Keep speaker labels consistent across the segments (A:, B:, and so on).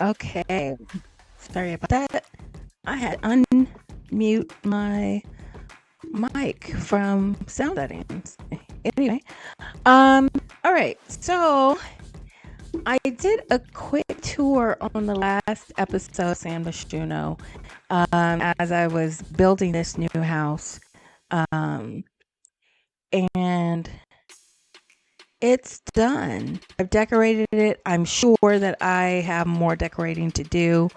A: Okay, sorry about that. I had unmute my mic from sound settings. Anyway, um, all right. So I did a quick tour on the last episode of San Myshuno, as I was building this new house, um, and it's done. I've decorated it. I'm sure that I have more decorating to do,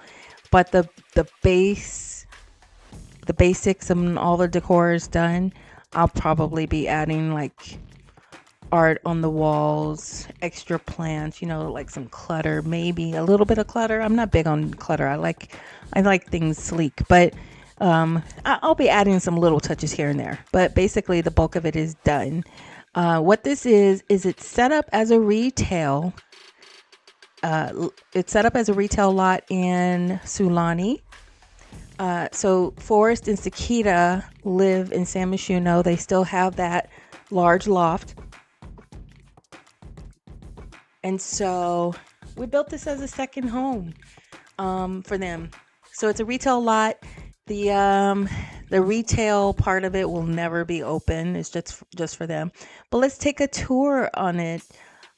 A: but the base, the basics and all the decor is done. I'll probably be adding like art on the walls, extra plants, like some clutter, maybe a little bit of clutter. I'm not big on clutter. I like things sleek, but I'll be adding some little touches here and there. But basically, the bulk of it is done. What this is it's set up as a retail. It's set up as a retail lot in Sulani. So Forrest and Cikita live in San Myshuno. They still have that large loft. And so we built this as a second home for them. So it's a retail lot. The retail part of it will never be open. It's just for them. But let's take a tour on it,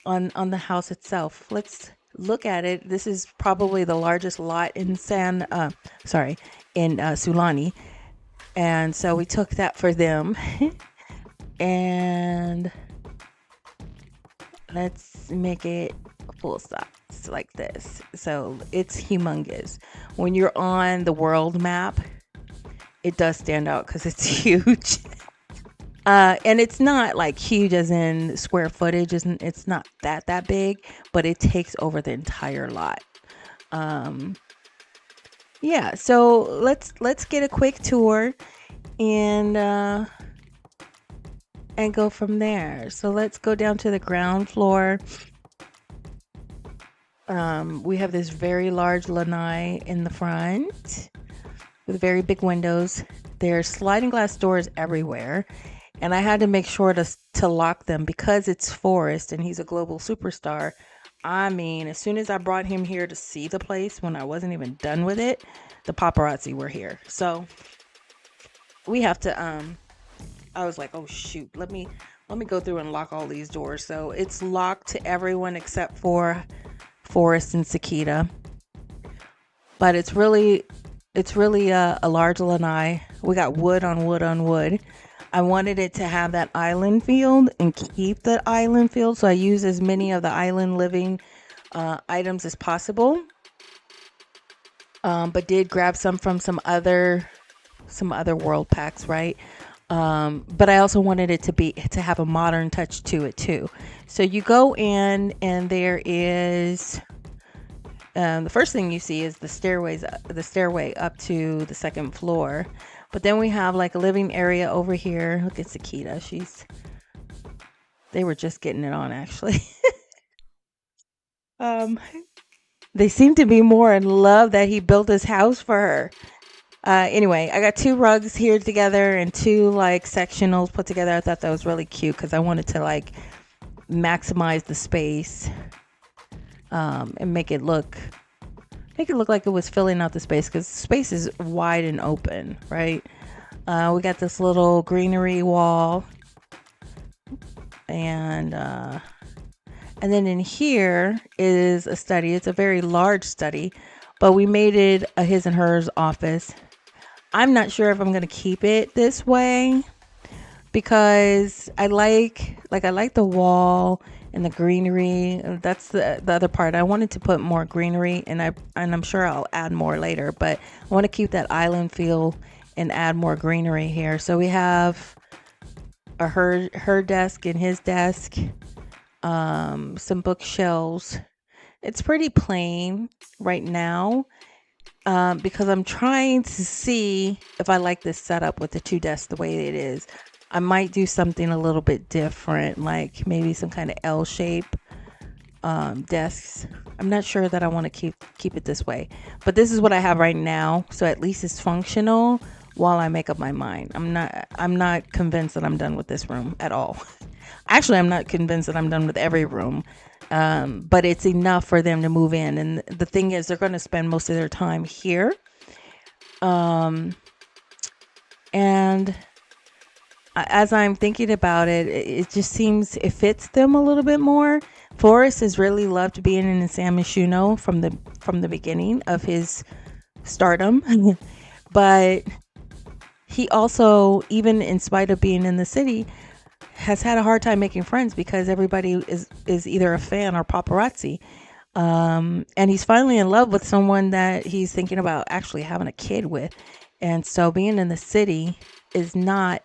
A: on the house itself. Let's look at it. This is probably the largest lot in Sulani. And so we took that for them. And let's make it full size like this. So it's humongous. When you're on the world map, it does stand out because it's huge. And it's not like huge as in square footage. It's not that big, but it takes over the entire lot. Um, yeah. So let's get a quick tour and go from there. So let's go down to the ground floor. We have this very large lanai in the front with very big windows. There's sliding glass doors everywhere. And I had to make sure to lock them because it's Forrest and he's a global superstar. I mean, as soon as I brought him here to see the place when I wasn't even done with it, the paparazzi were here. So we have to I was like, "Oh shoot, let me go through and lock all these doors." So it's locked to everyone except for Forrest and Cikita. But it's really a large lanai. We got wood on wood on wood. I wanted it to have that island field and keep the island field, so I use as many of the island living items as possible. But did grab some from some other world packs, right? But I also wanted it to have a modern touch to it too. So you go in, and there is the first thing you see is the stairway up to the second floor. But then we have like a living area over here. Look at Cikita. They were just getting it on actually. um, they seem to be more in love that he built this house for her. Anyway, I got two rugs here together and two like sectionals put together. I thought that was really cute because I wanted to like maximize the space, and make it look like it was filling out the space because the space is wide and open, right? We got this little greenery wall, and then in here is a study. It's a very large study, but we made it a his and hers office. I'm not sure if I'm gonna keep it this way because I like the wall and the greenery. That's the other part. I wanted to put more greenery, and I'm sure I'll add more later, but I want to keep that island feel and add more greenery here. So we have her desk and his desk, some bookshelves. It's pretty plain right now, because I'm trying to see if I like this setup with the two desks the way it is. I might do something a little bit different, like maybe some kind of L shape desks. I'm not sure that I want to keep it this way, but this is what I have right now, so at least it's functional while I make up my mind. I'm not convinced that I'm done with this room at all. Actually, I'm not convinced that I'm done with every room. but it's enough for them to move in. And the thing is, they're going to spend most of their time here. And as I'm thinking about it, it just seems it fits them a little bit more. Forrest has really loved being in the Myshuno from the beginning of his stardom, but he also, even in spite of being in the city, has had a hard time making friends because everybody is either a fan or paparazzi. And he's finally in love with someone that he's thinking about actually having a kid with. And so being in the city is not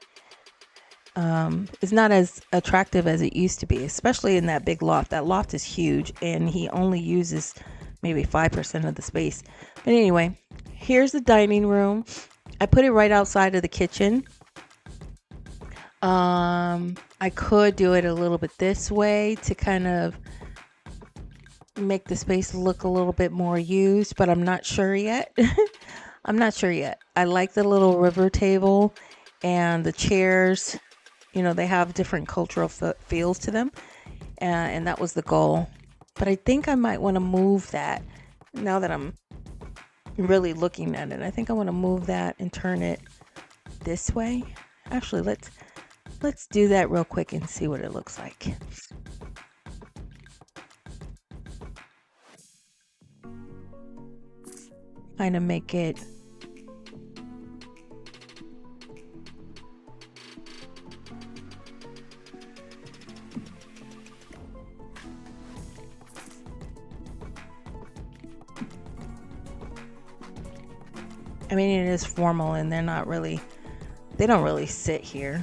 A: as attractive as it used to be, especially in that big loft. That loft is huge and he only uses maybe 5% of the space. But anyway, here's the dining room. I put it right outside of the kitchen. I could do it a little bit this way to kind of make the space look a little bit more used, but I'm not sure yet. I'm not sure yet. I like the little river table and the chairs. You know, they have different cultural feels to them, and that was the goal. But I think I might want to move that now that I'm really looking at it. I think I want to move that and turn it this way. Actually, let's do that real quick and see what it looks like. Kind of make it I mean, it is formal and they don't really sit here.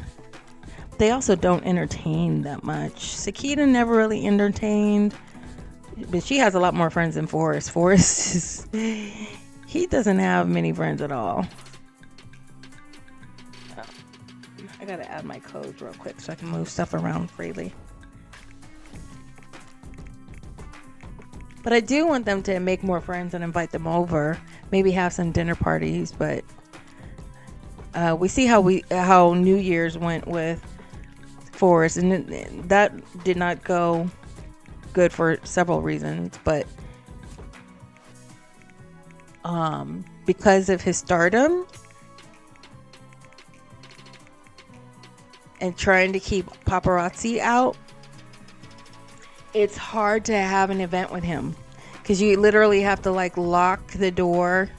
A: They also don't entertain that much. Cikita never really entertained, but she has a lot more friends than Forrest. Forrest he doesn't have many friends at all. I gotta add my codes real quick so I can move stuff around freely. But I do want them to make more friends and invite them over. Maybe have some dinner parties. But we see how New Year's went with Forrest, and that did not go good for several reasons. But because of his stardom and trying to keep paparazzi out, it's hard to have an event with him because you literally have to like lock the door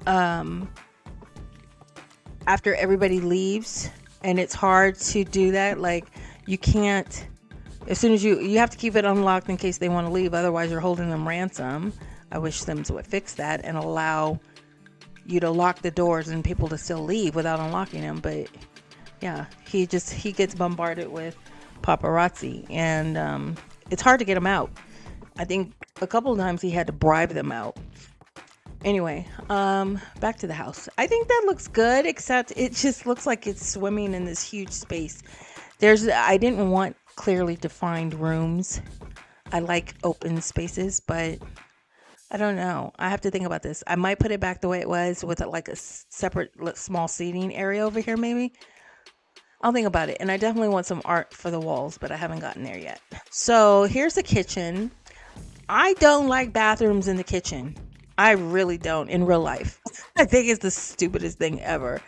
A: after everybody leaves, and it's hard to do that. Like, you can't, as soon as you have to keep it unlocked in case they want to leave, otherwise you're holding them ransom. I wish Sims would fix that and allow you to lock the doors and people to still leave without unlocking them. But yeah, he gets bombarded with paparazzi, and it's hard to get him out. I think a couple of times he had to bribe them out. Anyway, back to the house. I think that looks good, except it just looks like it's swimming in this huge space. I didn't want clearly defined rooms. I like open spaces, but I don't know. I have to think about this. I might put it back the way it was with like a separate small seating area over here, maybe. I'll think about it. And I definitely want some art for the walls, but I haven't gotten there yet. So here's the kitchen. I don't like bathrooms in the kitchen. I really don't in real life. I think it's the stupidest thing ever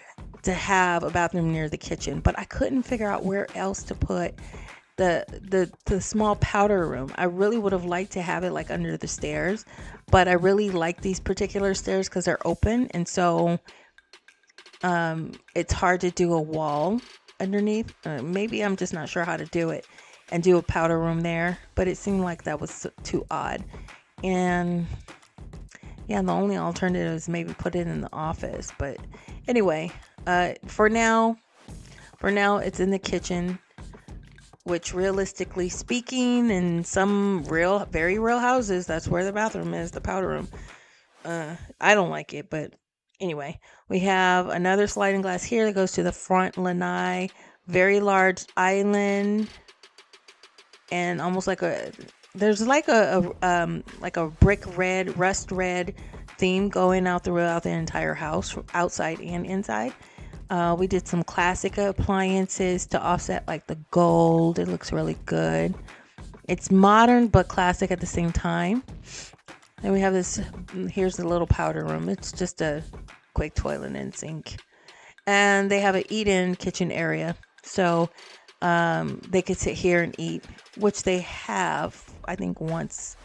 A: to have a bathroom near the kitchen, but I couldn't figure out where else to put the small powder room. I really would have liked to have it like under the stairs, but I really like these particular stairs because they're open, and so it's hard to do a wall underneath. Maybe I'm just not sure how to do it and do a powder room there, but it seemed like that was too odd. And yeah, the only alternative is maybe put it in the office. But anyway, for now it's in the kitchen, which realistically speaking, in some very real houses, that's where the bathroom is, the powder room. I don't like it, but anyway, we have another sliding glass here that goes to the front lanai, very large island, and almost like there's like a brick red, rust red theme going out throughout the entire house, outside and inside. We did some classic appliances to offset like the gold. It looks really good. It's modern but classic at the same time. And we have this, here's the little powder room. It's just a quick toilet and sink. And they have an eat-in kitchen area. So they could sit here and eat, which they have, I think, once.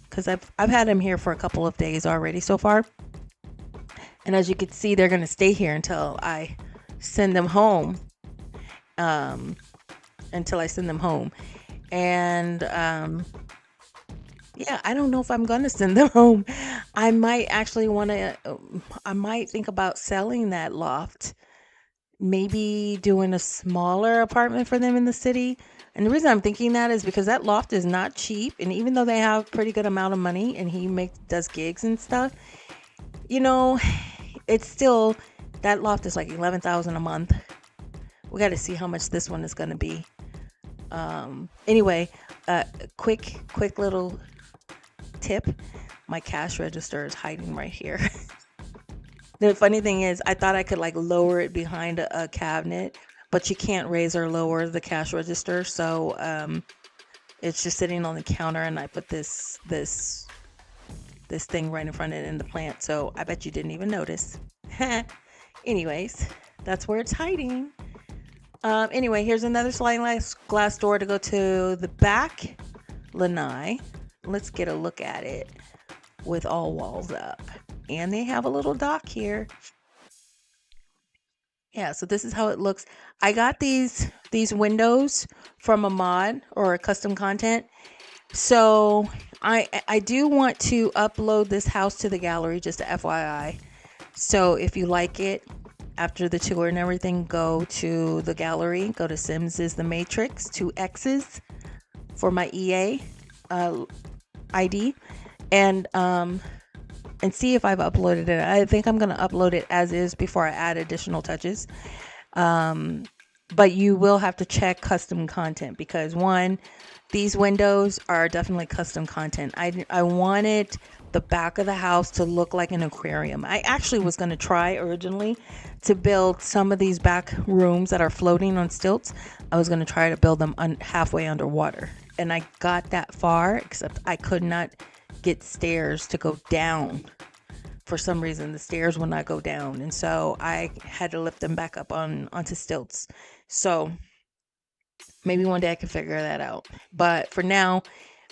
A: Because I've had them here for a couple of days already so far. And as you can see, they're going to stay here until I send them home. And yeah, I don't know if I'm going to send them home. I might actually I might think about selling that loft. Maybe doing a smaller apartment for them in the city. And the reason I'm thinking that is because that loft is not cheap. And even though they have pretty good amount of money and he does gigs and stuff, you know, it's still, that loft is like $11,000 a month. We got to see how much this one is going to be. Anyway, quick little tip. My cash register is hiding right here. The funny thing is, I thought I could like lower it behind a cabinet, but you can't raise or lower the cash register. So it's just sitting on the counter, and I put this thing right in front of it in the plant. So I bet you didn't even notice. Anyways, that's where it's hiding. Anyway, here's another sliding glass door to go to the back lanai. Let's get a look at it with all walls up. And they have a little dock here. Yeah, so this is how it looks. I got these windows from a mod or a custom content. So I do want to upload this house to the gallery, just a FYI. So if you like it, after the tour and everything, go to the gallery, go to Sims is the Matrix, 2 X's for my EA ID, and see if I've uploaded it. I think I'm going to upload it as is before I add additional touches. But you will have to check custom content because these windows are definitely custom content. I wanted the back of the house to look like an aquarium. I actually was going to try originally to build some of these back rooms that are floating on stilts. I was going to try to build them halfway underwater. And I got that far, except I could not get stairs to go down. For some reason, the stairs would not go down. And so I had to lift them back up onto stilts. So maybe one day I can figure that out. But for now,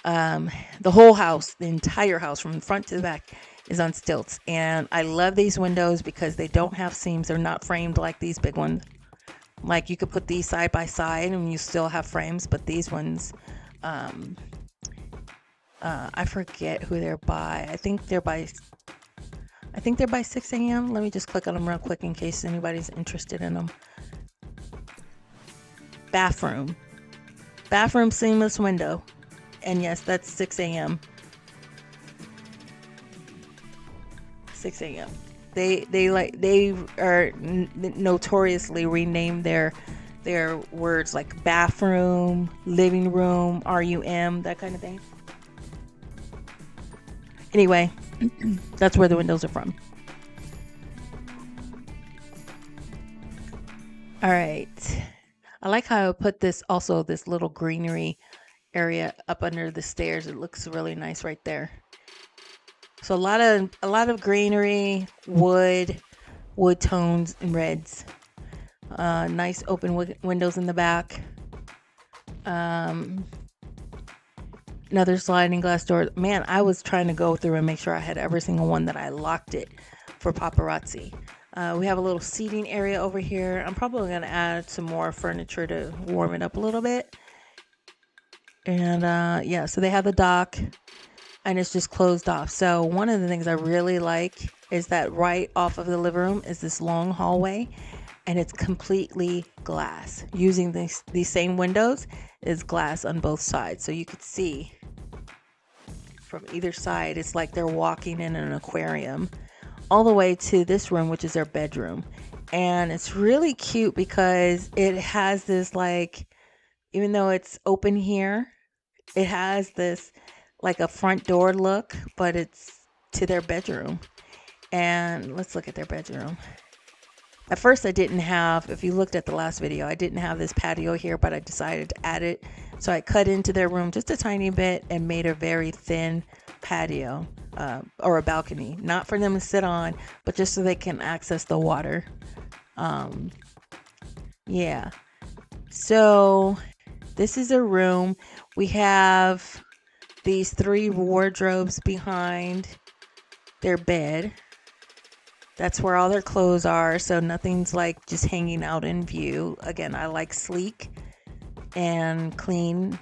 A: the whole house, the entire house from the front to the back is on stilts. And I love these windows because they don't have seams. They're not framed like these big ones. Like you could put these side by side and you still have frames. But these ones, I forget who they're by. I think they're by 6 a.m. Let me just click on them real quick in case anybody's interested in them. Bathroom seamless window. And yes, that's 6 a.m. 6 a.m. They are notoriously renamed their words like bathroom, living room, RUM, that kind of thing. Anyway, that's where the windows are from. All right. I like how I put this little greenery area up under the stairs. It looks really nice right there. So a lot of greenery, wood tones and reds. Nice open windows in the back. Another sliding glass door. Man, I was trying to go through and make sure I had every single one that I locked it for paparazzi. We have a little seating area over here. I'm probably going to add some more furniture to warm it up a little bit. And yeah, so they have the dock and it's just closed off. So one of the things I really like is that right off of the living room is this long hallway and it's completely glass. Using these same windows is glass on both sides. So you could see from either side, it's like they're walking in an aquarium all the way to this room, which is their bedroom. And it's really cute because it has this like, even though it's open here, it has this like a front door look, but it's to their bedroom. And let's look at their bedroom. At first I didn't have, if you looked at the last video, I didn't have this patio here, but I decided to add it So I cut into their room just a tiny bit and made a very thin patio, or a balcony, not for them to sit on, but just so they can access the water. Um, yeah. So this is a room. We have these 3 wardrobes behind their bed. That's where all their clothes are, so nothing's like just hanging out in view. Again, I like sleek and clean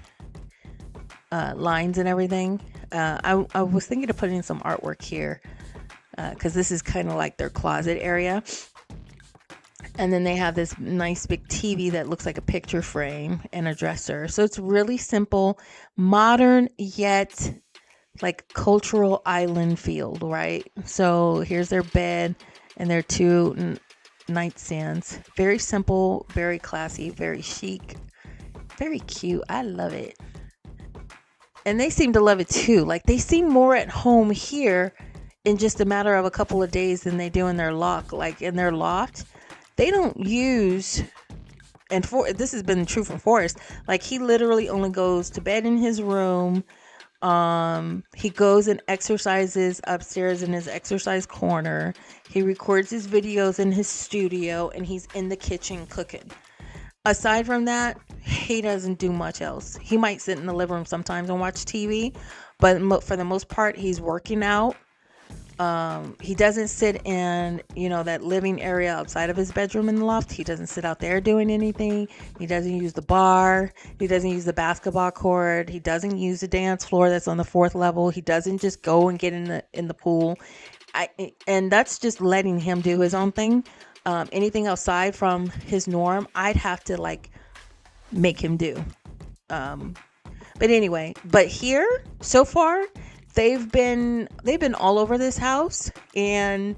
A: lines and everything. I was thinking of putting some artwork here because this is kind of like their closet area. And then they have this nice big TV that looks like a picture frame and a dresser. So it's really simple, modern, yet like cultural island feel, right? So here's their bed and their 2 nightstands. Very simple, very classy, very chic, very cute. I love it. And they seem to love it too. Like they seem more at home here in just a matter of a couple of days than they do in their like in their loft. They don't use, and this has been true for Forrest. Like he literally only goes to bed in his room. He goes and exercises upstairs in his exercise corner. He records his videos in his studio, and he's in the kitchen cooking. Aside from that, he doesn't do much else. He might sit in the living room sometimes and watch TV, but for the most part, he's working out. He doesn't sit in, that living area outside of his bedroom in the loft. He doesn't sit out there doing anything. He doesn't use the bar. He doesn't use the basketball court. He doesn't use the dance floor that's on the 4th level. He doesn't just go and get in the pool. And that's just letting him do his own thing. Anything outside from his norm, I'd have to like make him do. But anyway, here so far, they've been all over this house, and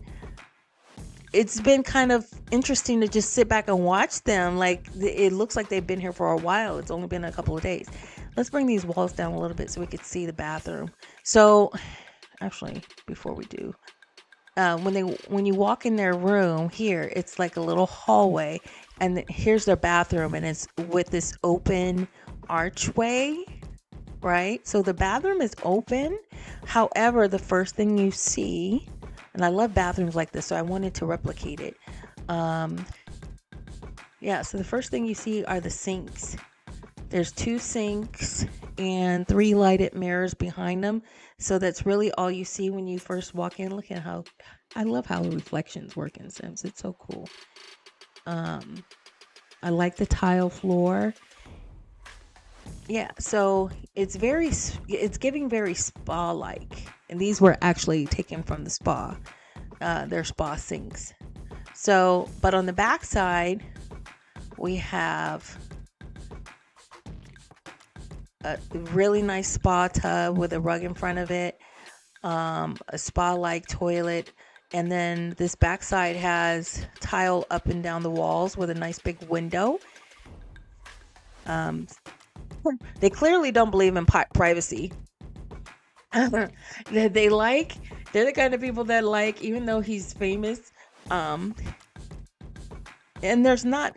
A: it's been kind of interesting to just sit back and watch them. Like it looks like they've been here for a while. It's only been a couple of days. Let's bring these walls down a little bit so we could see the bathroom. So actually, before we do, when you walk in their room here, it's like a little hallway, and here's their bathroom, and it's with this open archway, right? So the bathroom is open. However, the first thing you see, and I love bathrooms like this, so I wanted to replicate it. So the first thing you see are the sinks. There's 2 sinks and 3 lighted mirrors behind them. So that's really all you see when you first walk in. Look at how, I love how the reflections work in Sims. It's so cool. I like the tile floor. Yeah, so it's giving very spa-like. And these were actually taken from the spa. They're spa sinks. So, but on the back side, we have a really nice spa tub with a rug in front of it, a spa-like toilet, and then this backside has tile up and down the walls with a nice big window. They clearly don't believe in privacy. They're the kind of people that like, even though he's famous, and there's not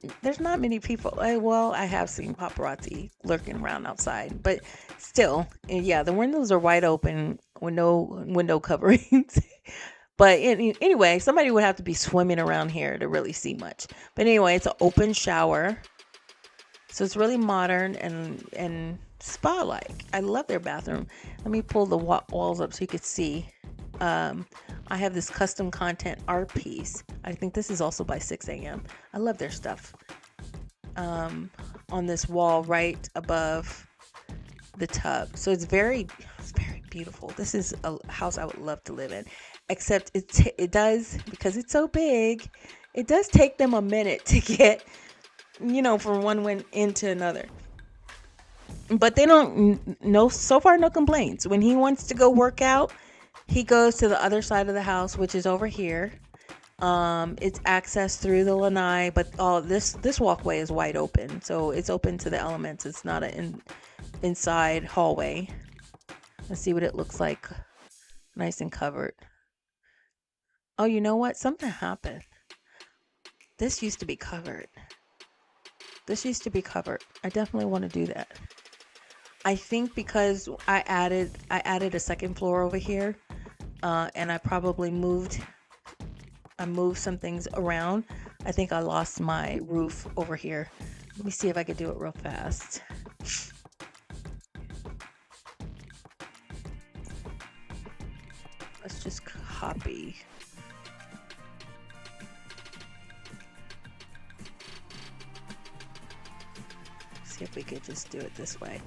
A: many people. I have seen paparazzi lurking around outside, but still, yeah, the windows are wide open with no window coverings. But anyway, somebody would have to be swimming around here to really see much. But anyway, it's an open shower, so it's really modern and spa-like. I love their bathroom. Let me pull the walls up so you could see. I have this custom content art piece. I think this is also by 6 a.m. I love their stuff. On this wall right above the tub. So it's very beautiful. This is a house I would love to live in. Except it does, because it's so big, it does take them a minute to get, from one end to another. But they don't, so far no complaints. When he wants to go work out, he goes to the other side of the house, which is over here. It's accessed through the lanai, but this walkway is wide open, so it's open to the elements. It's not an inside hallway. Let's see what it looks like. Nice and covered. Oh, you know what? Something happened. This used to be covered. I definitely want to do that. I think because I added a second floor over here, and I moved some things around. I think I lost my roof over here. Let me see if I could do it real fast. Let's just copy. See if we could just do it this way.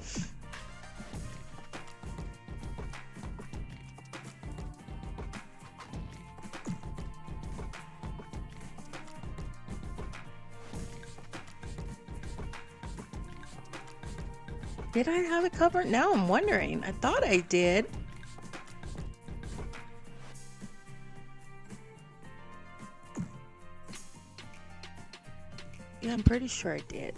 A: Did I have it covered? Now I'm wondering. I thought I did. Yeah, I'm pretty sure I did.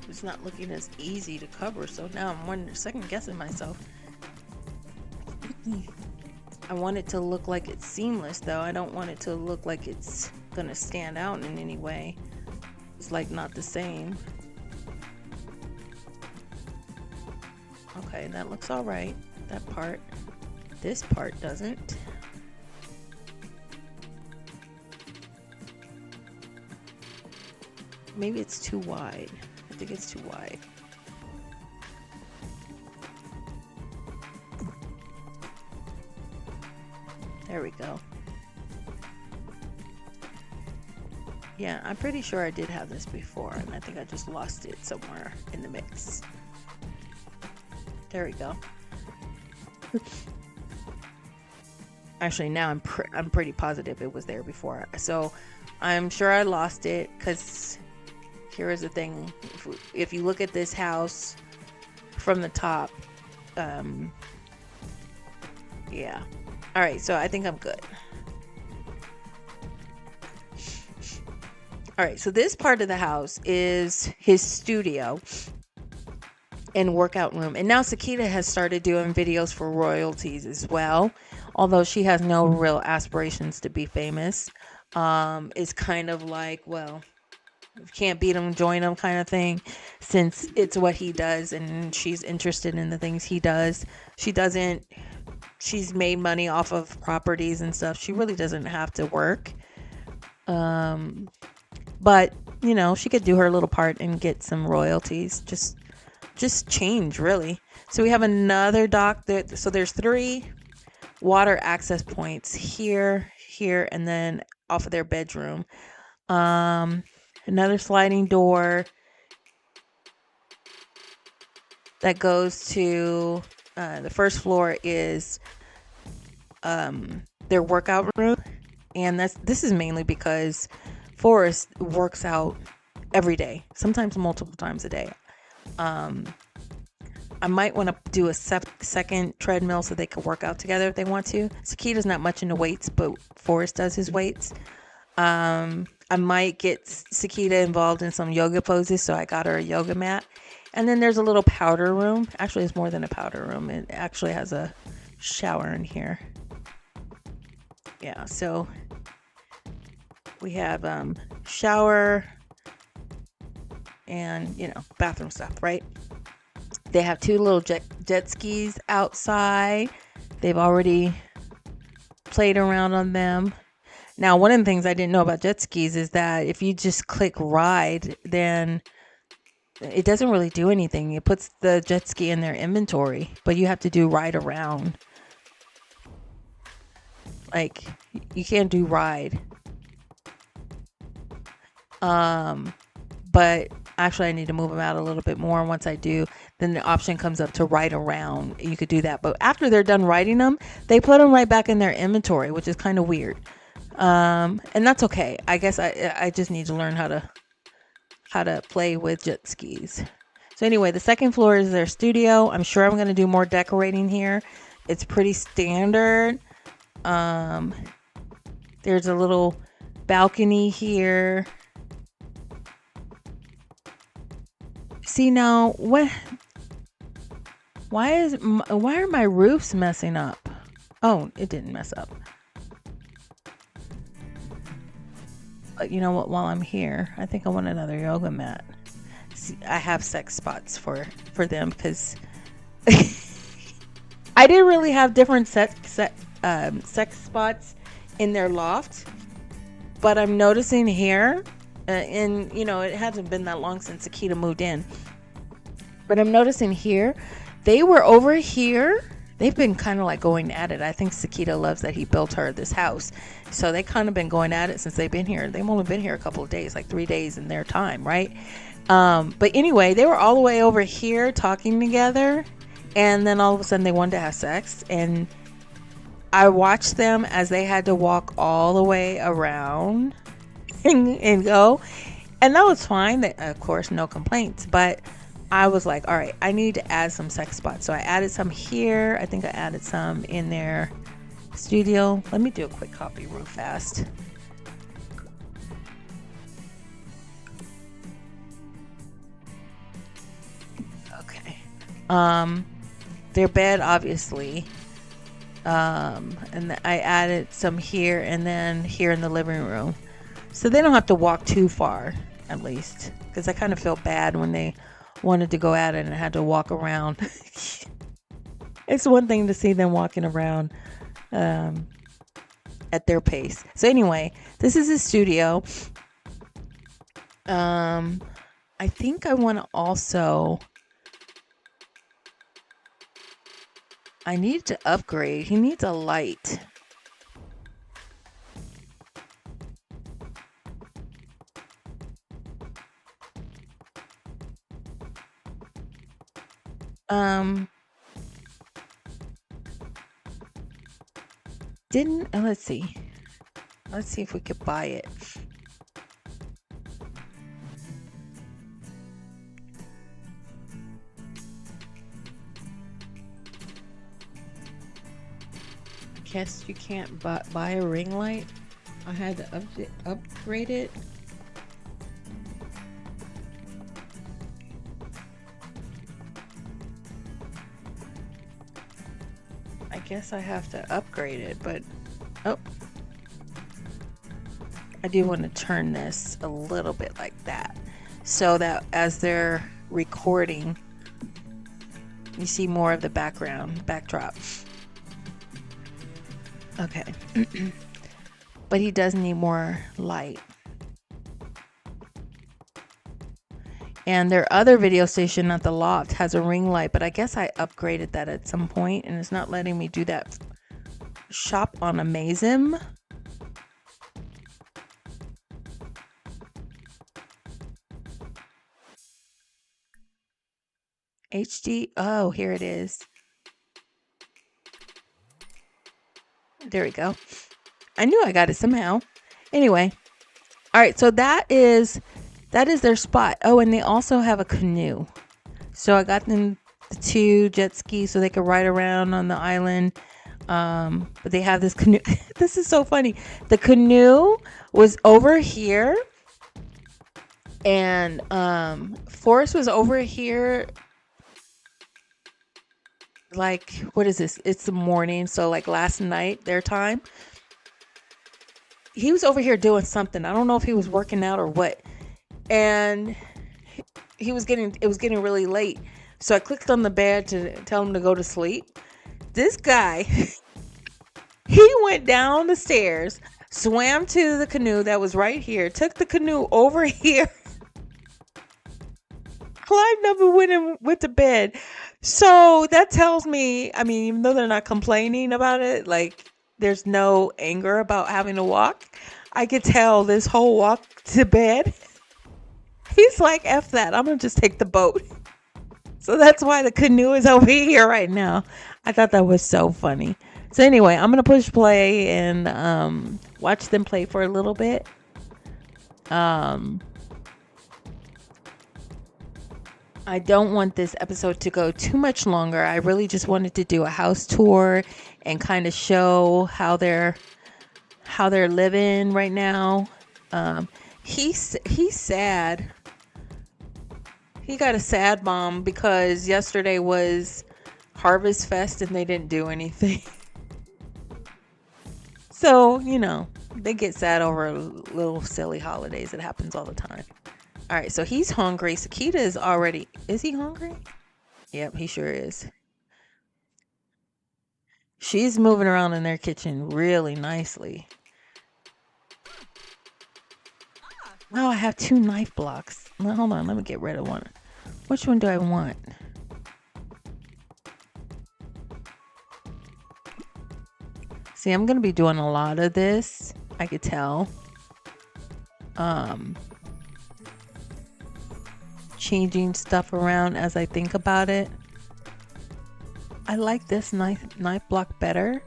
A: It's not looking as easy to cover, so now I'm wondering, second guessing myself. I want it to look like it's seamless, though. I don't want it to look like it's gonna stand out in any way. It's like not the same. Okay, that looks all right. That part. This part doesn't. Maybe it's too wide. I think it's too wide. There we go. Yeah, I'm pretty sure I did have this before, and I think I just lost it somewhere in the mix. There we go. Actually, now I'm pretty positive it was there before. So I'm sure I lost it because here is the thing. If you look at this house from the top, yeah. All right, so I think I'm good. All right, so this part of the house is his studio and workout room. And now Cikita has started doing videos for royalties as well. Although she has no real aspirations to be famous. It's kind of like, well, if you can't beat him, join him kind of thing. Since it's what he does and she's interested in the things he does. She's made money off of properties and stuff. She really doesn't have to work. But, you know, she could do her little part and get some royalties. Just change, really. So we have another dock. So there's 3 water access points here, and then off of their bedroom. Another sliding door that goes to the first floor is their workout room, and this is mainly because Forrest works out every day, sometimes multiple times a day. I might want to do a second treadmill so they could work out together if they want to. Cikita's not much into weights, but Forrest does his weights. I might get Cikita involved in some yoga poses, so I got her a yoga mat. And then there's a little powder room. Actually, it's more than a powder room. It actually has a shower in here. Yeah, so we have shower and, you know, bathroom stuff, right? They have 2 little jet skis outside. They've already played around on them. Now, one of the things I didn't know about jet skis is that if you just click ride, then it doesn't really do anything. It puts the jet ski in their inventory, but you have to do ride around. Like, you can't do ride. But actually I need to move them out a little bit more. Once I do, then the option comes up to ride around. You could do that. But after they're done riding them, they put them right back in their inventory, which is kind of weird. And that's okay. I guess I just need to learn how to play with jet skis. So anyway, the second floor is their studio. I'm sure I'm going to do more decorating here. It's pretty standard. There's a little balcony here. See now, why are my roofs messing up? Oh, it didn't mess up. But you know what? While I'm here, I think I want another yoga mat. I have sex spots for them because I didn't really have different sex spots in their loft, but I'm noticing here, and it hasn't been that long since Cikita moved in, but I'm noticing here, they were over here. They've been kind of like going at it. I think Cikita loves that he built her this house. So they kind of been going at it since they've been here. They've only been here a couple of days, like 3 days in their time, right? But anyway, they were all the way over here talking together. And then all of a sudden they wanted to have sex. And I watched them as they had to walk all the way around and go. And that was fine. Of course, no complaints. But I was like, all right, I need to add some sex spots. So I added some here. I think I added some in their studio. Let me do a quick copy real fast. Okay. Their bed, obviously. And I added some here and then here in the living room. So they don't have to walk too far, at least. Because I kind of felt bad when they wanted to go at it and had to walk around. It's one thing to see them walking around at their pace. So anyway, this is his studio. I think I want to also, I need to upgrade. He needs a light. Let's see. Let's see if we could buy it. I guess you can't buy a ring light. I had to upgrade it. I guess I have to upgrade it, but oh, I do want to turn this a little bit like that so that as they're recording, you see more of the backdrop. Okay. But he does need more light. And their other video station at the loft has a ring light, but I guess I upgraded that at some point and it's not letting me do that. Shop on Amazim. HD. Oh, here it is. There we go. I knew I got it somehow. Anyway. All right. So that is their spot. Oh, and they also have a canoe. So I got them the 2 jet skis so they could ride around on the island. But they have this canoe. This is so funny. The canoe was over here. And Forrest was over here. Like, what is this? It's the morning. So like last night, their time. He was over here doing something. I don't know if he was working out or what. And it was getting really late. So I clicked on the bed to tell him to go to sleep. This guy, he went down the stairs, swam to the canoe that was right here, took the canoe over here, climbed up and went to bed. So that tells me, I mean, even though they're not complaining about it, like there's no anger about having to walk, I could tell this whole walk to bed, he's like, F that, I'm going to just take the boat. So that's why the canoe is over here right now. I thought that was so funny. So anyway, I'm going to push play and watch them play for a little bit. I don't want this episode to go too much longer. I really just wanted to do a house tour and kind of show how they're living right now. He's sad. He got a sad mom because yesterday was Harvest Fest and they didn't do anything. So, they get sad over little silly holidays. It happens all the time. All right, so he's hungry. Cikita is already. Is he hungry? Yep, he sure is. She's moving around in their kitchen really nicely. Oh, I have 2 knife blocks. Well, hold on, let me get rid of one. Which one do I want? See, I'm gonna be doing a lot of this. I could tell. Changing stuff around as I think about it. I like this knife block better.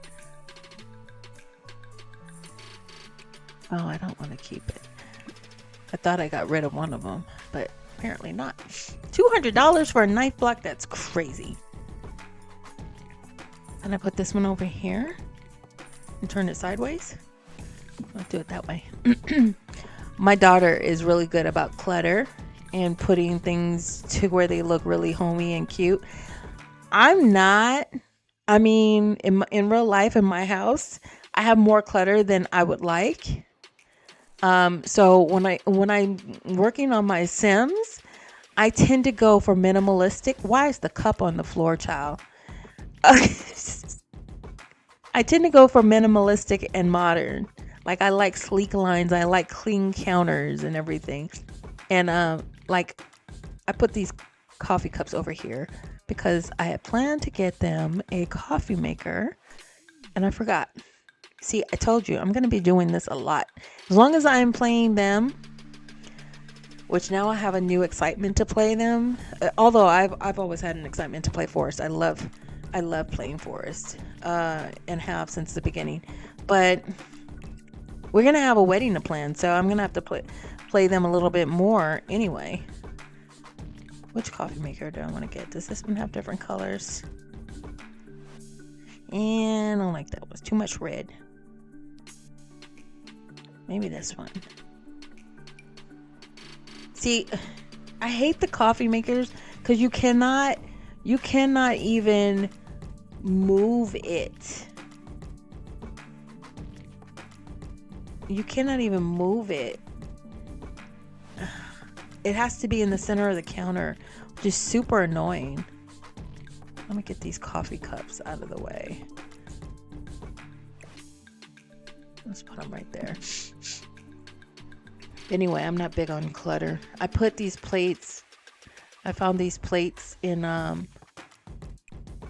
A: Oh, I don't want to keep it. I thought I got rid of one of them, but apparently not. $200 for a knife block? That's crazy. And I put this one over here and turn it sideways. I'll do it that way. My daughter is really good about clutter and putting things to where they look really homey and cute. I'm not. I mean, in real life, in my house, I have more clutter than I would like. So when I'm working on my Sims, I tend to go for minimalistic. Why is the cup on the floor, child? I tend to go for minimalistic and modern. Like, I like sleek lines. I like clean counters and everything. And like, I put these coffee cups over here because I had planned to get them a coffee maker, and I forgot. See, I told you I'm going to be doing this a lot. As long as I'm playing them, which now I have a new excitement to play them. Although I've always had an excitement to play Forrest. I love playing Forrest, and have since the beginning. But we're going to have a wedding to plan, so I'm going to have to play them a little bit more anyway. Which coffee maker do I want to get? Does this one have different colors? And I don't like that. It was too much red. Maybe this one. See, I hate the coffee makers because you cannot even move it. You cannot even move it. It has to be in the center of the counter, which is super annoying. Let me get these coffee cups out of the way. Let's put them right there. Anyway, I'm not big on clutter. I put these plates. I found these plates in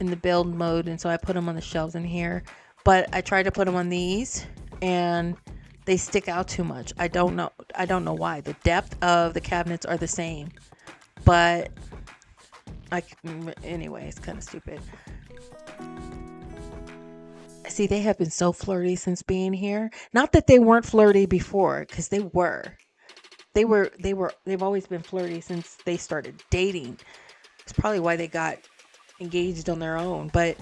A: the build mode, and so I put them on the shelves in here. But I tried to put them on these, and they stick out too much. I don't know why. The depth of the cabinets are the same, but anyway, it's kind of stupid. See, they have been so flirty since being here. Not that they weren't flirty before, because they were. They've always been flirty since they started dating. It's probably why they got engaged on their own. But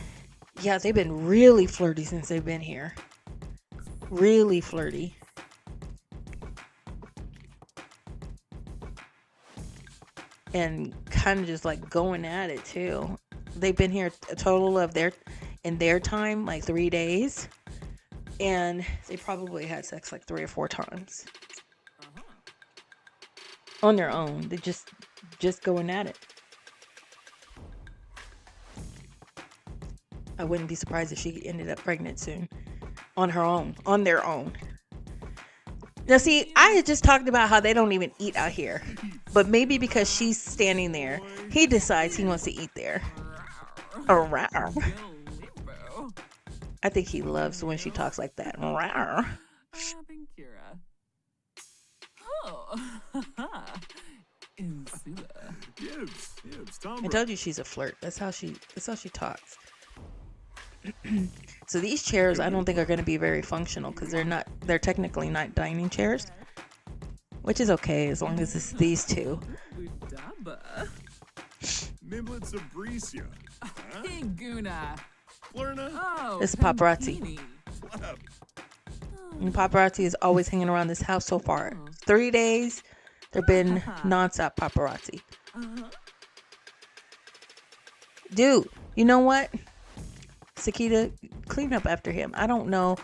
A: yeah, they've been really flirty since they've been here. Really flirty. And kind of just like going at it too. They've been here a total of in their time like 3 days, and they probably had sex like 3 or 4 times on their own. They just going at it. I wouldn't be surprised if she ended up pregnant soon on their own. Now see, I had just talked about how they don't even eat out here, but maybe because she's standing there, he decides he wants to eat there. I think he loves when she talks like that. I told you she's a flirt. That's how she talks. So these chairs I don't think are going to be very functional because they're technically not dining chairs, which is okay as long as it's these two. This is paparazzi. And paparazzi is always hanging around this house so far. 3 days, they've been nonstop paparazzi. Dude, you know what? Cikita, clean up after him. I don't know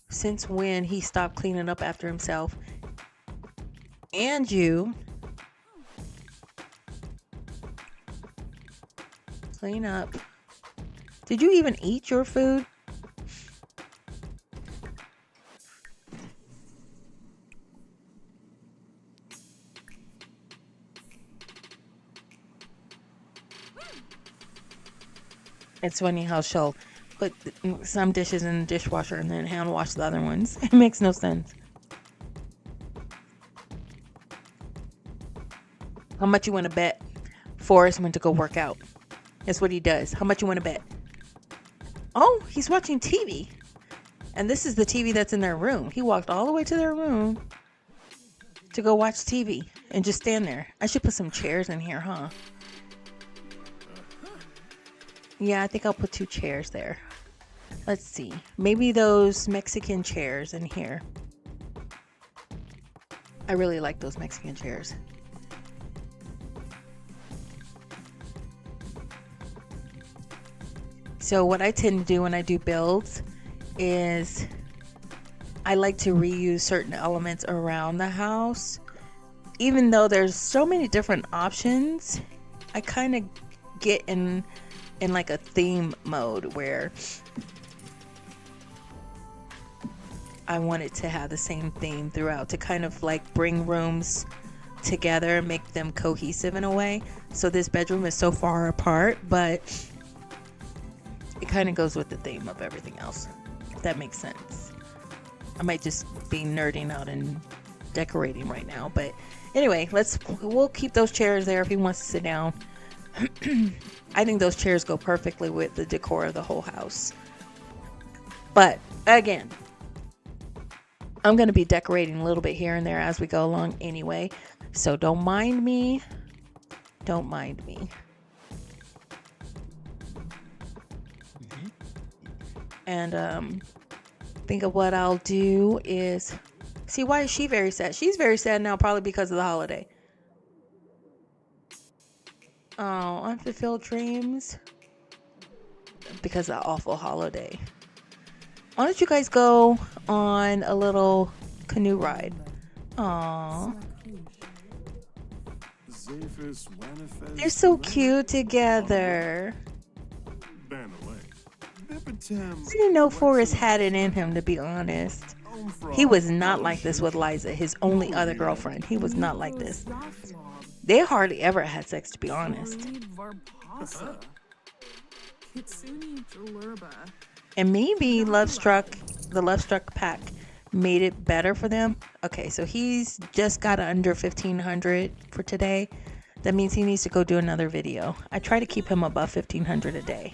A: since when he stopped cleaning up after himself. And you. Clean up. Did you even eat your food? It's funny how she'll put some dishes in the dishwasher and then hand wash the other ones. It makes no sense. How much you want to bet Forrest went to go work out? That's what he does. How much you want to bet? Oh, he's watching TV. And this is the TV that's in their room. He walked all the way to their room to go watch TV and just stand there. I should put some chairs in here, huh? Yeah, I think I'll put 2 chairs there. Let's see. Maybe those Mexican chairs in here. I really like those Mexican chairs. So what I tend to do when I do builds is I like to reuse certain elements around the house. Even though there's so many different options, I kind of get in like a theme mode where I want it to have the same theme throughout to kind of like bring rooms together, make them cohesive in a way. So this bedroom is so far apart, but it kind of goes with the theme of everything else, if that makes sense. I might just be nerding out and decorating right now, but anyway, we'll keep those chairs there if he wants to sit down. I think those chairs go perfectly with the decor of the whole house. But again, I'm going to be decorating a little bit here and there as we go along anyway, so don't mind me. Don't mind me. And think of what I'll do is see, why is she very sad? She's very sad now, probably because of the holiday. Oh, unfulfilled dreams because of the awful holiday. Why don't you guys go on a little canoe ride? Aww. They're so cute together. I didn't know Forrest had it in him, to be honest. He was not like this with Liza, his only other girlfriend. He was not like this. They hardly ever had sex, to be honest. And maybe the Love Struck pack made it better for them. Okay, so he's just got under 1,500 for today. That means he needs to go do another video. I try to keep him above 1,500 a day.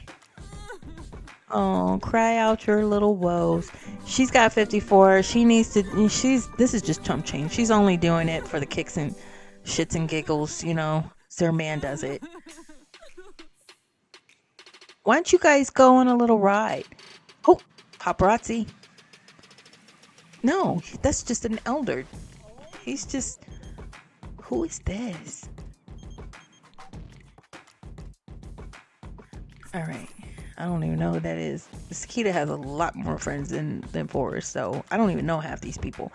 A: Oh, cry out your little woes. She's got 54. This is just chump change. She's only doing it for the kicks and shits and giggles, you know. So her man does it. Why don't you guys go on a little ride? Oh, paparazzi. No, that's just an elder. He's just... Who is this? Alright. I don't even know who that is. Cikita has a lot more friends than Forrest, so I don't even know half these people.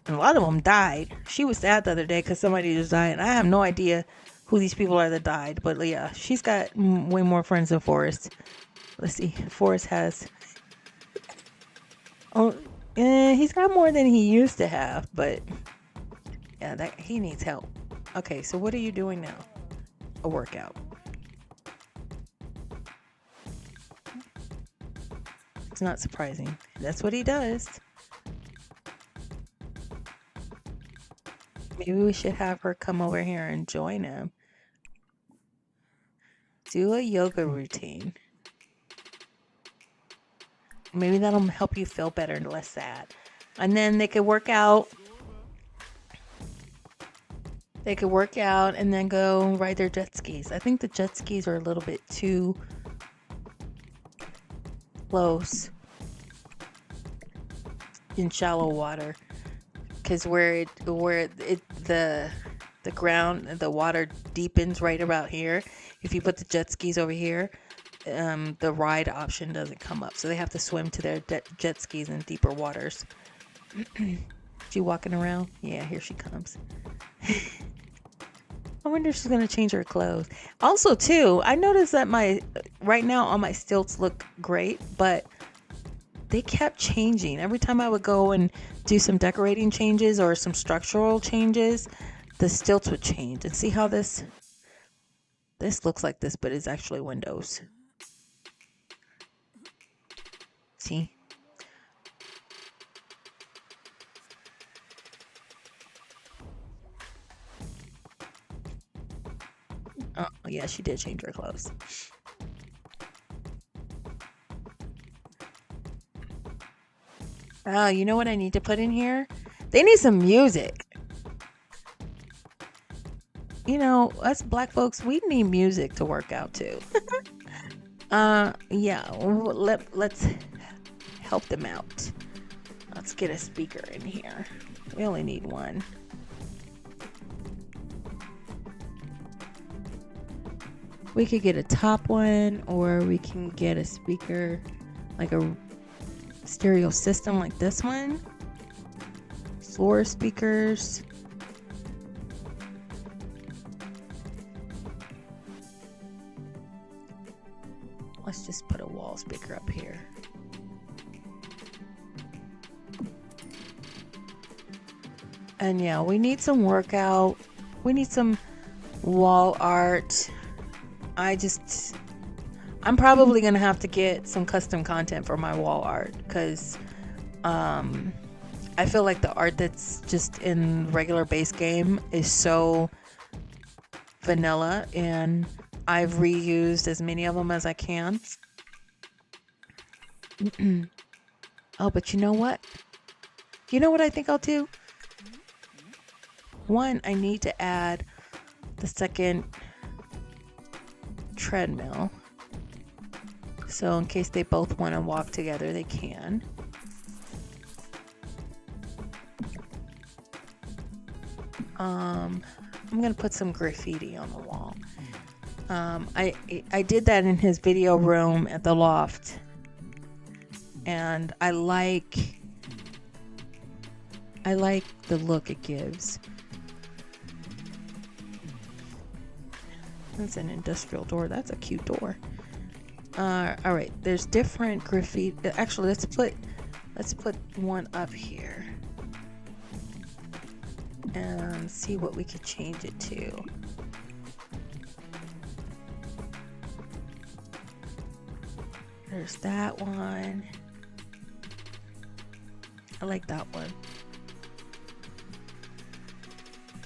A: And a lot of them died. She was sad the other day because somebody just died. I have no idea who these people are that died. But yeah, she's got way more friends than Forrest. Let's see. Forrest has... Oh, he's got more than he used to have. But yeah, he needs help. Okay, so what are you doing now? A workout. It's not surprising. That's what he does. Maybe we should have her come over here and join him. Do a yoga routine. Maybe that'll help you feel better and less sad. And then they could work out. They could work out and then go ride their jet skis. I think the jet skis are a little bit too close in shallow water, because where the ground, the water deepens right about here. If you put the jet skis over here, the ride option doesn't come up, so they have to swim to their jet skis in deeper waters. She walking around? Yeah, here she comes. Oh wonder if she's gonna change her clothes. Also, too, I noticed that right now all my stilts look great, but they kept changing. Every time I would go and do some decorating changes or some structural changes, the stilts would change. And see how this looks like this, but it's actually windows. See? Oh, yeah, she did change her clothes. Oh, you know what I need to put in here? They need some music. You know, us black folks, we need music to work out too. Yeah, let's help them out. Let's get a speaker in here. We only need one. We could get a top one, or we can get a speaker, like a stereo system like this one. Floor speakers. Let's just put a wall speaker up here. And yeah, we need some workout. We need some wall art. I'm probably going to have to get some custom content for my wall art because I feel like the art that's just in regular base game is so vanilla, and I've reused as many of them as I can. Oh, but you know what? You know what I think I'll do? One, I need to add the second treadmill. So in case they both want to walk together, they can. I'm going to put some graffiti on the wall. I did that in his video room at the loft. And I like the look it gives. That's an industrial door. That's a cute door. All right. There's different graffiti. Actually, let's put one up here and see what we could change it to. There's that one. I like that one.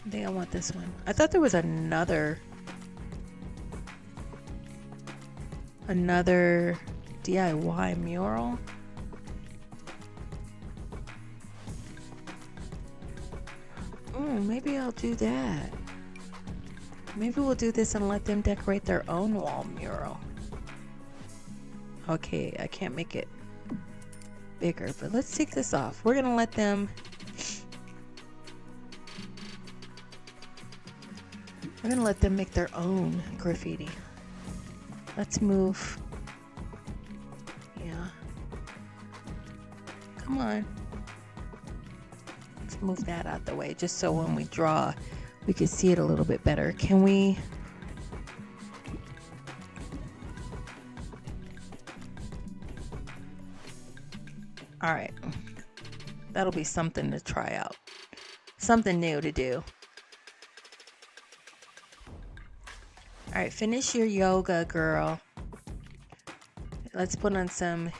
A: I think I want this one. I thought there was another DIY mural. Maybe I'll do that. Maybe we'll do this and let them decorate their own wall mural. Okay, I can't make it bigger, but let's take this off. We're gonna let them make their own graffiti. Let's move. Yeah. Come on. Let's move that out the way just so when we draw, we can see it a little bit better. Can we? All right. That'll be something to try out. Something new to do. All right, finish your yoga, girl. Let's put on some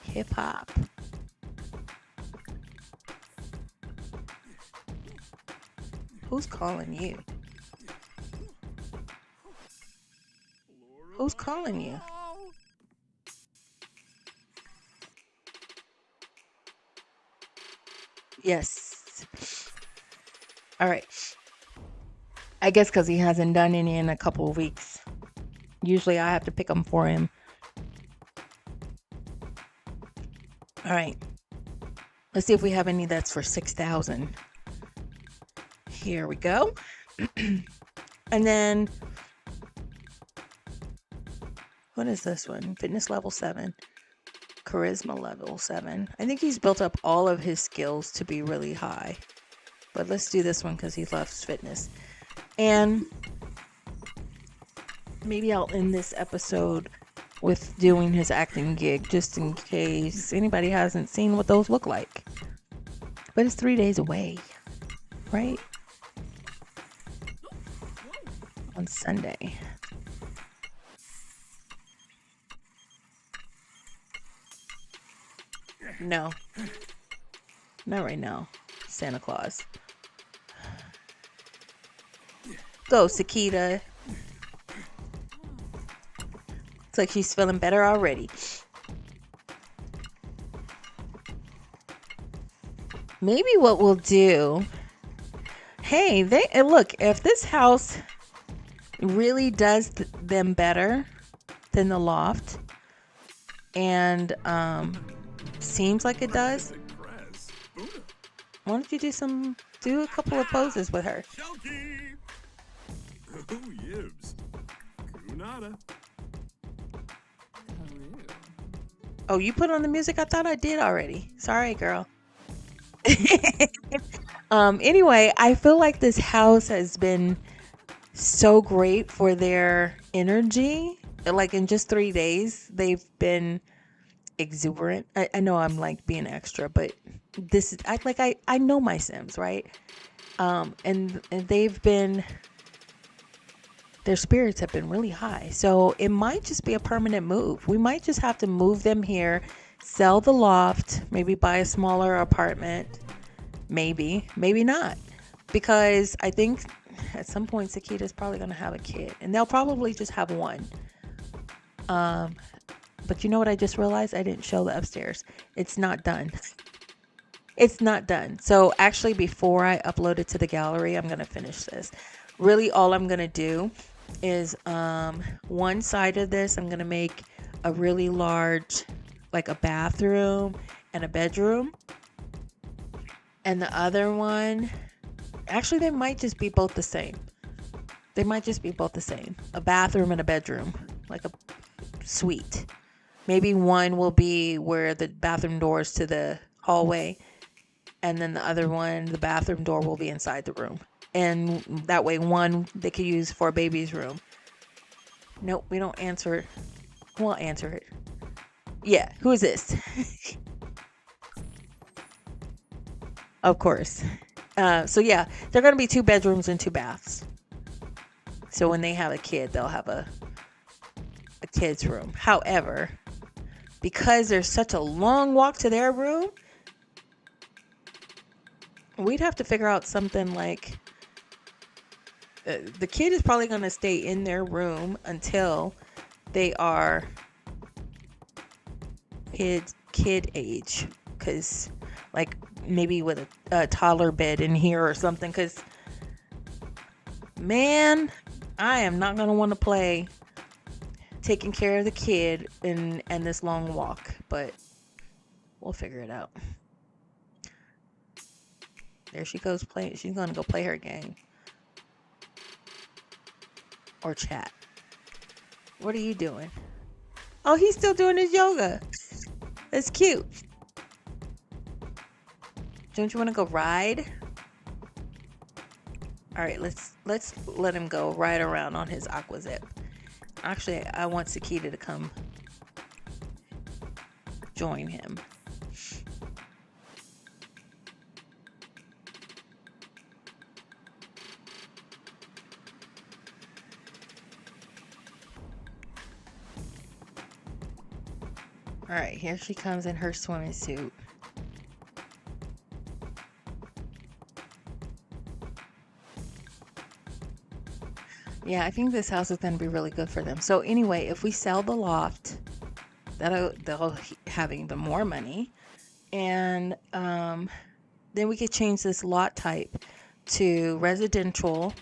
A: hip hop. Who's calling you? Who's calling you? Yes. All right. I guess because he hasn't done any in a couple of weeks. Usually I have to pick them for him. All right. Let's see if we have any that's for 6,000. Here we go. And then, what is this one? Fitness level 7. charisma level 7. I think he's built up all of his skills to be really high. But let's do this one because he loves fitness. And maybe I'll end this episode with doing his acting gig just in case anybody hasn't seen what those look like. But it's 3 days away, right? On Sunday. No. Not right now. Santa Claus. Go, Cikita. Looks like she's feeling better already. Maybe what we'll do... Hey, look, if this house really does them better than the loft, and seems like it does, why don't you do a couple of poses with her? Oh, you put on the music? I thought I did already. Sorry, girl. Anyway, I feel like this house has been so great for their energy. Like in just 3 days, they've been exuberant. I know I'm like being extra, but this is I know my Sims, right? And they've been, their spirits have been really high. So it might just be a permanent move. We might just have to move them here, sell the loft, maybe buy a smaller apartment, maybe not, because I think at some point Cikita's probably going to have a kid, and they'll probably just have one. But you know what I just realized? I didn't show the upstairs. It's not done. It's not done. So actually, before I upload it to the gallery, I'm going to finish this. Really, all I'm going to do is one side of this, I'm going to make a really large, like a bathroom and a bedroom. And the other one, actually, they might just be both the same. They might just be both the same. A bathroom and a bedroom, like a suite. Maybe one will be where the bathroom doors to the hallway, and then the other one, the bathroom door will be inside the room. And that way, one they could use for a baby's room. Nope, we don't answer it. We'll answer it. Yeah, who is this? Of course. So yeah, they're going to be 2 bedrooms and 2 baths. So when they have a kid, they'll have a kid's room. However, because there's such a long walk to their room, we'd have to figure out something like the kid is probably going to stay in their room until they are kid age, because like maybe with a toddler bed in here or something, because man, I am not going to want to play taking care of the kid and this long walk, but we'll figure it out. There she goes playing. She's going to go play her game or chat. What are you doing? Oh, he's still doing his yoga. That's cute. Don't you want to go ride? All right, let's let him go ride around on his aqua zip. Actually, I want Cikita to come join him. All right, here she comes in her swimming suit. Yeah, I think this house is going to be really good for them. So anyway, if we sell the loft, they'll have even more money. And then we could change this lot type to residential.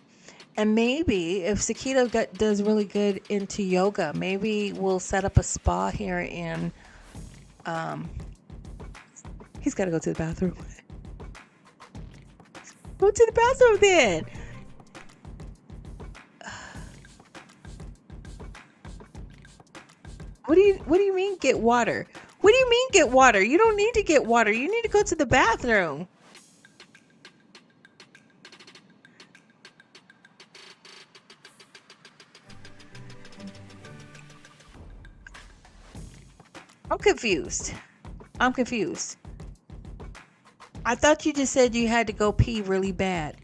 A: And maybe if Cikita does really good into yoga, maybe we'll set up a spa here in... he's got to go to the bathroom. Go to the bathroom then. What do you mean get water? What do you mean get water? You don't need to get water. You need to go to the bathroom. I'm confused. I'm confused. I thought you just said you had to go pee really bad.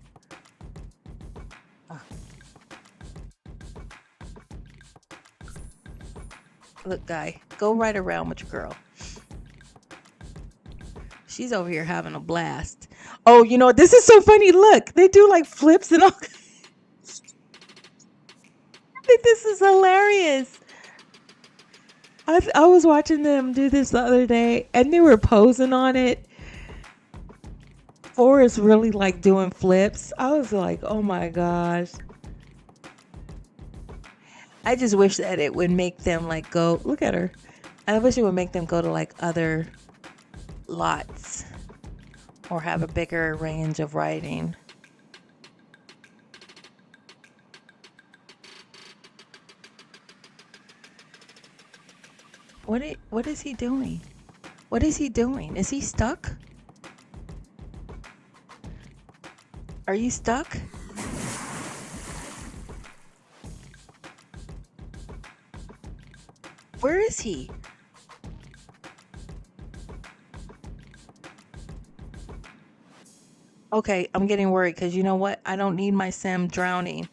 A: Look, guy, go right around with your girl. She's over here having a blast. Oh, you know, this is so funny. Look, they do like flips and all. I think this is hilarious. I was watching them do this the other day and they were posing on it. Forrest really like doing flips. I was like, oh my gosh. I just wish that it would make them like go, look at her. I wish it would make them go to like other lots or have a bigger range of riding. What is he doing? What is he doing? Is he stuck? Are you stuck? Where is he? Okay, I'm getting worried because you know what? I don't need my sim drowning.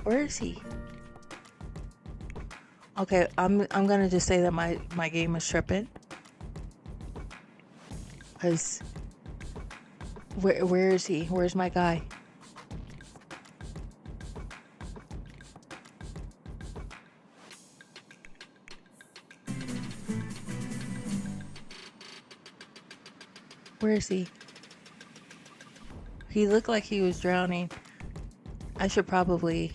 A: Where is he? Okay, I'm gonna just say that my game is tripping. Cause where is he? Where's my guy? Where is he? He looked like he was drowning. I should probably.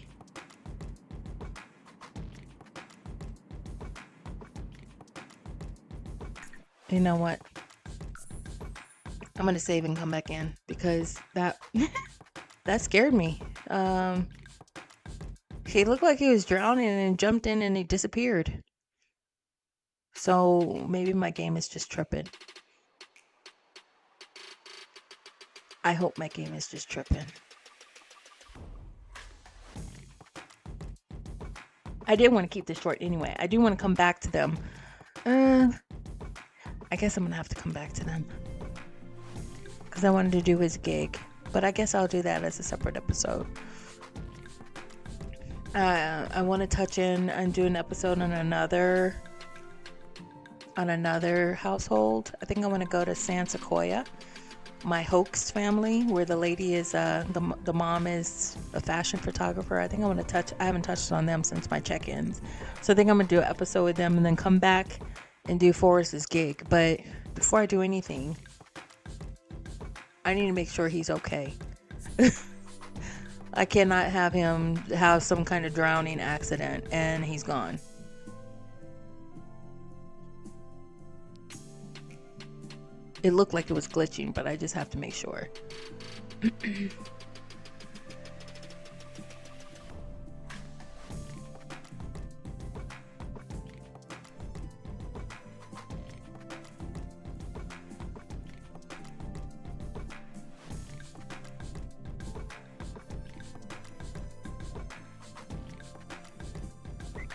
A: You know what? I'm gonna save and come back in because that that scared me. He looked like he was drowning and jumped in and he disappeared. So maybe my game is just tripping. I hope my game is just tripping. I did want to keep this short anyway. I do want to come back to them. I guess I'm gonna have to come back to them because I wanted to do his gig, but I guess I'll do that as a separate episode. I want to touch in and do an episode on another household. I think I want to go to San Sequoia, my hoax family, where the lady is the mom is a fashion photographer. I think I want to touch. I haven't touched on them since my check-ins, so I think I'm gonna do an episode with them and then come back and do Forrest's gig. But before I do anything, I need to make sure he's okay. I cannot have him have some kind of drowning accident and he's gone. It looked like it was glitching, but I just have to make sure.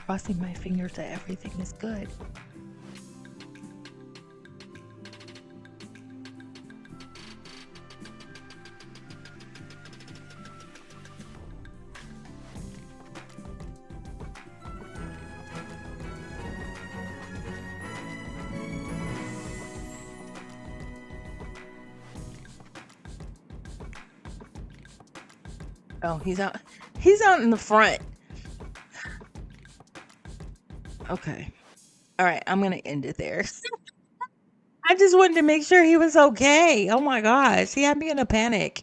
A: Crossing my fingers that everything is good. Oh, he's out. He's out in the front. Okay. All right, I'm going to end it there. I just wanted to make sure he was okay. Oh my gosh, he had me in a panic.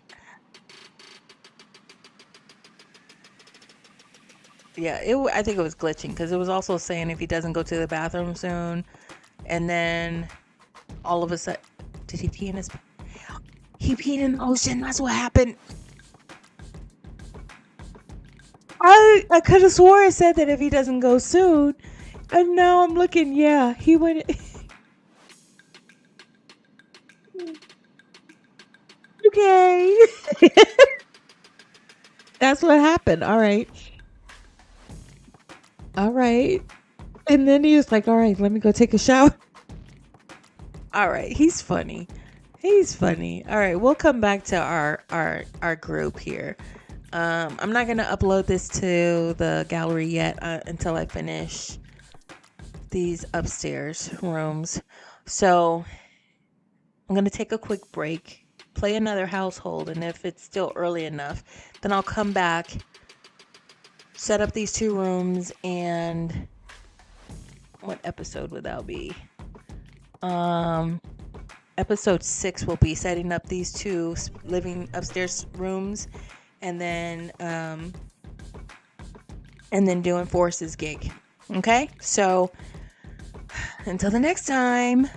A: Yeah, I think it was glitching because it was also saying if he doesn't go to the bathroom soon, and then all of a sudden, did he pee in his? he peed in the ocean. That's what happened. I could have swore I said that if he doesn't go soon. And now I'm looking, yeah, he went. Okay. That's what happened. All right. All right. And then he was like, all right, let me go take a shower. All right. He's funny. He's funny. All right. We'll come back to our group here. I'm not going to upload this to the gallery yet until I finish these upstairs rooms. So I'm going to take a quick break, play another household, and if it's still early enough, then I'll come back, set up these 2 rooms, and what episode would that be? Episode 6 will be setting up these 2 living upstairs rooms, and then doing Forrest's gig. Okay? So until the next time.